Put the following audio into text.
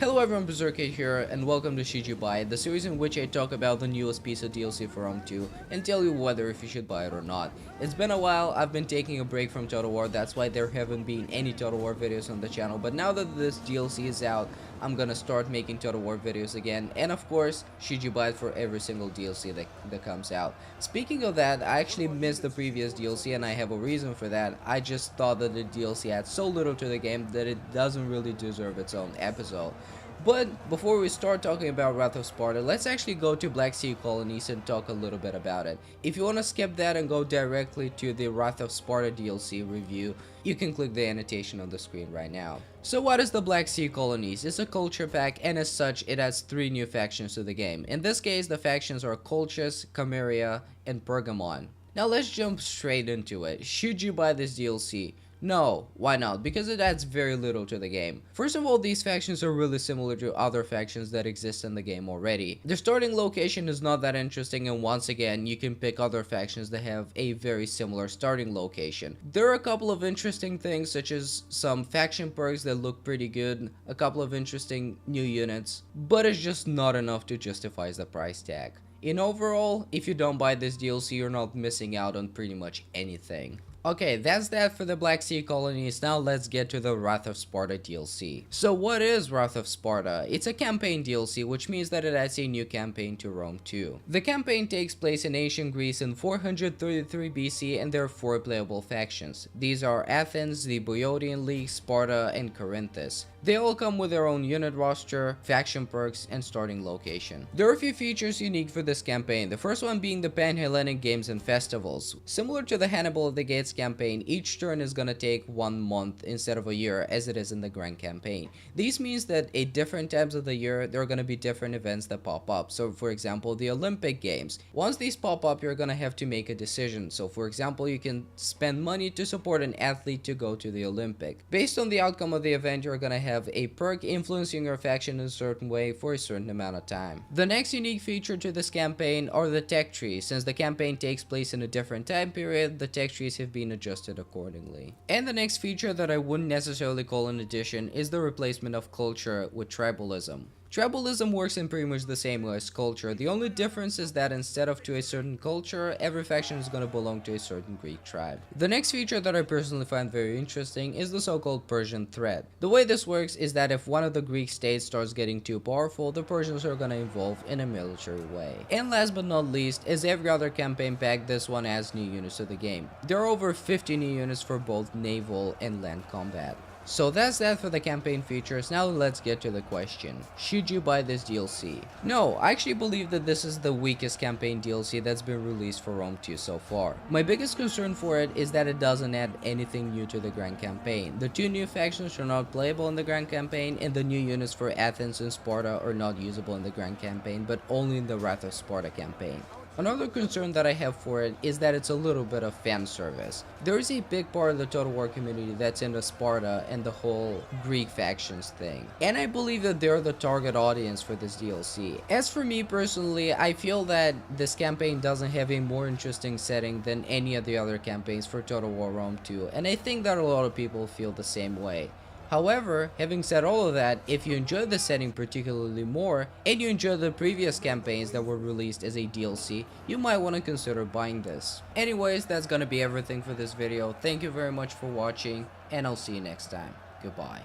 Hello everyone, Berserkhead here, and welcome to Buy, the series in which I talk about the newest piece of DLC for Rome 2 and tell you whether if you should buy it or not. It's been a while, I've been taking a break from Total War, that's why there haven't been any Total War videos on the channel, but now that this DLC is out, I'm gonna start making Total War videos again, and of course, should you buy it for every single DLC that comes out. Speaking of that, I actually missed the previous DLC and I have a reason for that. I just thought that the DLC had so little to the game that it doesn't really deserve its own episode. But before we start talking about Wrath of Sparta, let's actually go to Black Sea Colonies and talk a little bit about it. If you want to skip that and go directly to the Wrath of Sparta DLC review, you can click the annotation on the screen right now. So what is the Black Sea Colonies? It's a culture pack, and as such it has 3 new factions to the game. In this case, the factions are Colchis, Chimeria, and Pergamon. Now let's jump straight into it. Should you buy this DLC? No, why not? Because it adds very little to the game. First of all, these factions are really similar to other factions that exist in the game already. The starting location is not that interesting, and once again, you can pick other factions that have a very similar starting location. There are a couple of interesting things, such as some faction perks that look pretty good, a couple of interesting new units, but it's just not enough to justify the price tag. In overall, if you don't buy this DLC, you're not missing out on pretty much anything. Okay, that's that for the Black Sea Colonies. Now let's get to the Wrath of Sparta DLC. So what is Wrath of Sparta? It's a campaign DLC, which means that it adds a new campaign to Rome 2. The campaign takes place in ancient Greece in 433 BC, and there are 4 playable factions. These are Athens, the Boeotian League, Sparta, and Corinthus. They all come with their own unit roster, faction perks, and starting location. There are a few features unique for this campaign, the first one being the Pan-Hellenic Games and Festivals. Similar to the Hannibal of the Gates campaign, each turn is gonna take 1 month instead of a year as it is in the Grand Campaign. This means that at different times of the year, there are gonna be different events that pop up. So for example, the Olympic Games. Once these pop up, you're gonna have to make a decision. So for example, you can spend money to support an athlete to go to the Olympic. Based on the outcome of the event, you're gonna have a perk influencing your faction in a certain way for a certain amount of time. The next unique feature to this campaign are the tech trees. Since the campaign takes place in a different time period, the tech trees have been adjusted accordingly. And the next feature that I wouldn't necessarily call an addition is the replacement of culture with tribalism. Tribalism works in pretty much the same way as culture. The only difference is that instead of to a certain culture, every faction is going to belong to a certain Greek tribe. The next feature that I personally find very interesting is the so-called Persian threat. The way this works is that if one of the Greek states starts getting too powerful, the Persians are going to involve in a military way. And last but not least, as every other campaign pack, this one adds new units to the game. There are over 50 new units for both naval and land combat. So that's that for the campaign features. Now let's get to the question. Should you buy this DLC? No, I actually believe that this is the weakest campaign DLC that's been released for Rome 2 so far. My biggest concern for it is that it doesn't add anything new to the Grand Campaign. The 2 new factions are not playable in the Grand Campaign, and the new units for Athens and Sparta are not usable in the Grand Campaign, but only in the Wrath of Sparta campaign. Another concern that I have for it is that it's a little bit of fan service. There is a big part of the Total War community that's into Sparta and the whole Greek factions thing, and I believe that they're the target audience for this DLC. As for me personally, I feel that this campaign doesn't have a more interesting setting than any of the other campaigns for Total War Rome 2, and I think that a lot of people feel the same way. However, having said all of that, if you enjoy the setting particularly more, and you enjoy the previous campaigns that were released as a DLC, you might want to consider buying this. Anyways, that's gonna be everything for this video. Thank you very much for watching, and I'll see you next time. Goodbye.